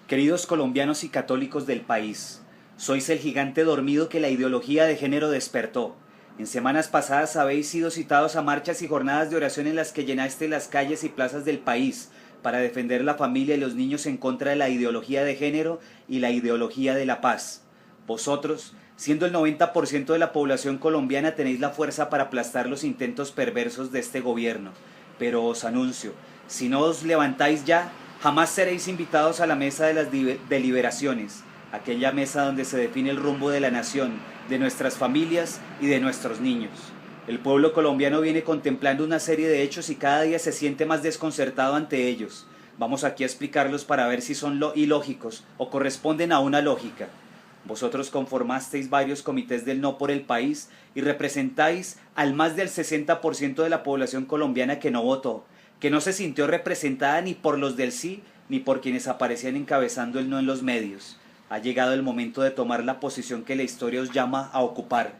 Queridos colombianos y católicos del país, sois el gigante dormido que la ideología de género despertó. En semanas pasadas habéis sido citados a marchas y jornadas de oración en las que llenaste las calles y plazas del país para defender la familia y los niños en contra de la ideología de género y la ideología de la paz. Vosotros, siendo el 90% de la población colombiana, tenéis la fuerza para aplastar los intentos perversos de este gobierno. Pero os anuncio, si no os levantáis ya, jamás seréis invitados a la mesa de las deliberaciones, aquella mesa donde se define el rumbo de la nación, de nuestras familias y de nuestros niños. El pueblo colombiano viene contemplando una serie de hechos y cada día se siente más desconcertado ante ellos. Vamos aquí a explicarlos para ver si son ilógicos o corresponden a una lógica. Vosotros conformasteis varios comités del no por el país y representáis al más del 60% de la población colombiana que no votó, que no se sintió representada ni por los del sí ni por quienes aparecían encabezando el no en los medios. Ha llegado el momento de tomar la posición que la historia os llama a ocupar.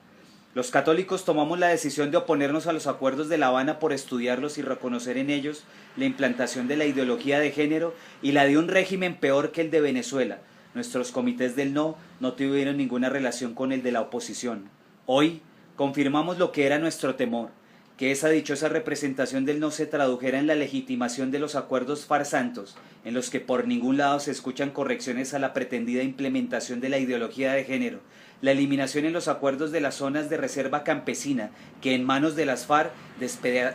Los católicos tomamos la decisión de oponernos a los acuerdos de La Habana por estudiarlos y reconocer en ellos la implantación de la ideología de género y la de un régimen peor que el de Venezuela. Nuestros comités del no tuvieron ninguna relación con el de la oposición. Hoy confirmamos lo que era nuestro temor, que esa dichosa representación del no se tradujera en la legitimación de los acuerdos farsantos, en los que por ningún lado se escuchan correcciones a la pretendida implementación de la ideología de género, la eliminación en los acuerdos de las zonas de reserva campesina, que en manos de las FARC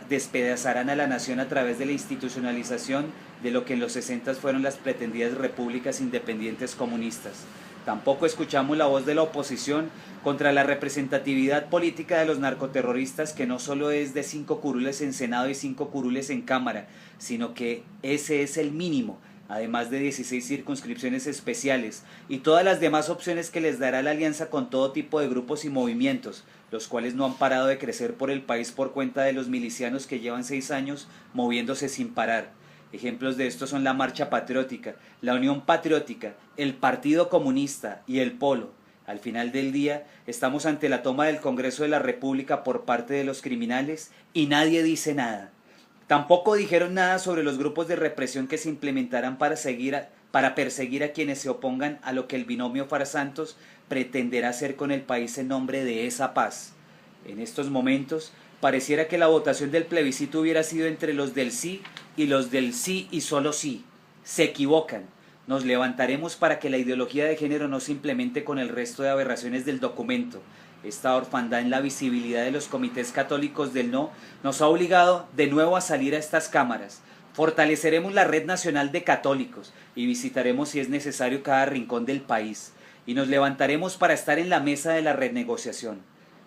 despedazarán a la nación a través de la institucionalización de lo que en los 60 fueron las pretendidas repúblicas independientes comunistas. Tampoco escuchamos la voz de la oposición contra la representatividad política de los narcoterroristas, que no solo es de 5 curules en Senado y 5 curules en Cámara, sino que ese es el mínimo, además de 16 circunscripciones especiales y todas las demás opciones que les dará la alianza con todo tipo de grupos y movimientos, los cuales no han parado de crecer por el país por cuenta de los milicianos que llevan 6 años moviéndose sin parar. Ejemplos de esto son la Marcha Patriótica, la Unión Patriótica, el Partido Comunista y el Polo. Al final del día, estamos ante la toma del Congreso de la República por parte de los criminales y nadie dice nada. Tampoco dijeron nada sobre los grupos de represión que se implementarán para perseguir a quienes se opongan a lo que el binomio Far-Santos pretenderá hacer con el país en nombre de esa paz. En estos momentos, pareciera que la votación del plebiscito hubiera sido entre los del sí y los del sí y solo sí. Se equivocan. Nos levantaremos para que la ideología de género no se implemente con el resto de aberraciones del documento. Esta orfandad en la visibilidad de los comités católicos del no nos ha obligado de nuevo a salir a estas cámaras. Fortaleceremos la red nacional de católicos y visitaremos si es necesario cada rincón del país. Y nos levantaremos para estar en la mesa de la renegociación.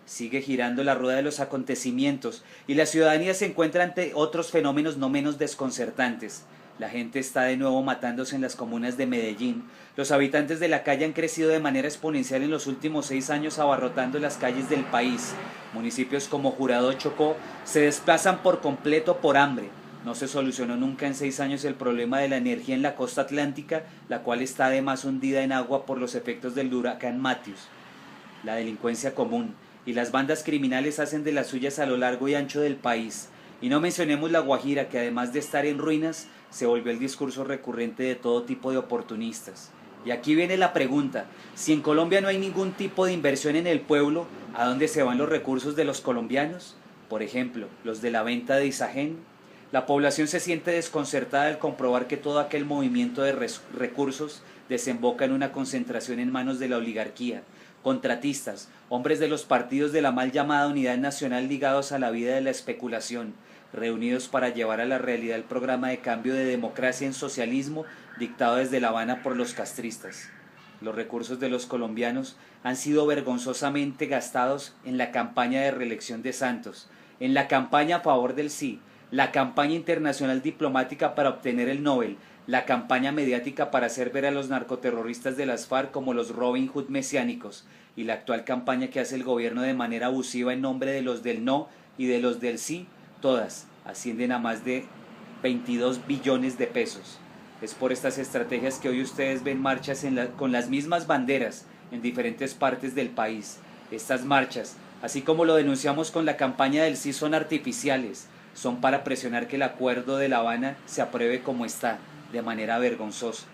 Sigue girando la rueda de los acontecimientos y la ciudadanía se encuentra ante otros fenómenos no menos desconcertantes. La gente está de nuevo matándose en las comunas de Medellín. Los habitantes de la calle han crecido de manera exponencial en los últimos 6 años, abarrotando las calles del país. Municipios como Jurado, Chocó se desplazan por completo por hambre. No se solucionó nunca en 6 años el problema de la energía en la costa atlántica, la cual está además hundida en agua por los efectos del huracán Matthews. La delincuencia común y las bandas criminales hacen de las suyas a lo largo y ancho del país. Y no mencionemos la Guajira, que además de estar en ruinas, se volvió el discurso recurrente de todo tipo de oportunistas. Y aquí viene la pregunta: si en Colombia no hay ningún tipo de inversión en el pueblo, ¿a dónde se van los recursos de los colombianos? Por ejemplo, los de la venta de Isagen. La población se siente desconcertada al comprobar que todo aquel movimiento de recursos desemboca en una concentración en manos de la oligarquía, contratistas, hombres de los partidos de la mal llamada Unidad Nacional ligados a la vida de la especulación, reunidos para llevar a la realidad el programa de cambio de democracia en socialismo dictado desde La Habana por los castristas. Los recursos de los colombianos han sido vergonzosamente gastados en la campaña de reelección de Santos, en la campaña a favor del sí, la campaña internacional diplomática para obtener el Nobel, la campaña mediática para hacer ver a los narcoterroristas de las FARC como los Robin Hood mesiánicos y la actual campaña que hace el gobierno de manera abusiva en nombre de los del no y de los del sí, todas ascienden a más de 22 billones de pesos. Es por estas estrategias que hoy ustedes ven marchas con las mismas banderas en diferentes partes del país. Estas marchas, así como lo denunciamos con la campaña del sí, son artificiales, son para presionar que el acuerdo de La Habana se apruebe como está, de manera vergonzosa.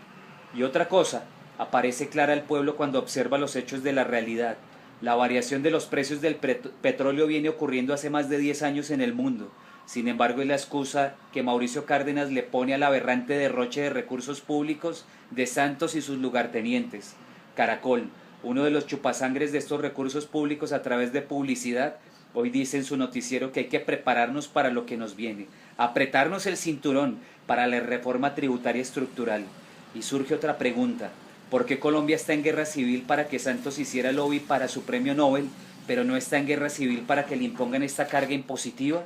Y otra cosa, aparece clara al pueblo cuando observa los hechos de la realidad. La variación de los precios del petróleo viene ocurriendo hace más de 10 años en el mundo. Sin embargo, es la excusa que Mauricio Cárdenas le pone al aberrante derroche de recursos públicos de Santos y sus lugartenientes. Caracol, uno de los chupasangres de estos recursos públicos a través de publicidad, hoy dice en su noticiero que hay que prepararnos para lo que nos viene, apretarnos el cinturón para la reforma tributaria estructural. Y surge otra pregunta: ¿por qué Colombia está en guerra civil para que Santos hiciera lobby para su premio Nobel, pero no está en guerra civil para que le impongan esta carga impositiva?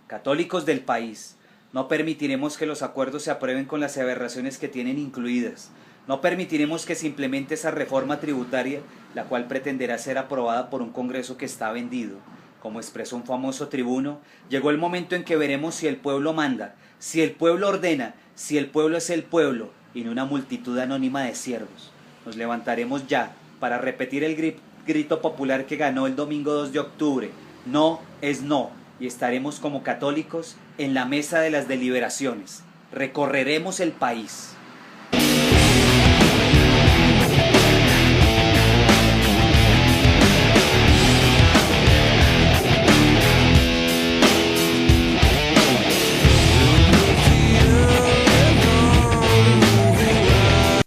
Católicos del país, no permitiremos que los acuerdos se aprueben con las aberraciones que tienen incluidas. No permitiremos que se implemente esa reforma tributaria, la cual pretenderá ser aprobada por un Congreso que está vendido. Como expresó un famoso tribuno, llegó el momento en que veremos si el pueblo manda, si el pueblo ordena, si el pueblo es el pueblo y no una multitud anónima de siervos. Nos levantaremos ya para repetir el grito popular que ganó el domingo 2 de octubre. No es no, y estaremos como católicos en la mesa de las deliberaciones. Recorreremos el país.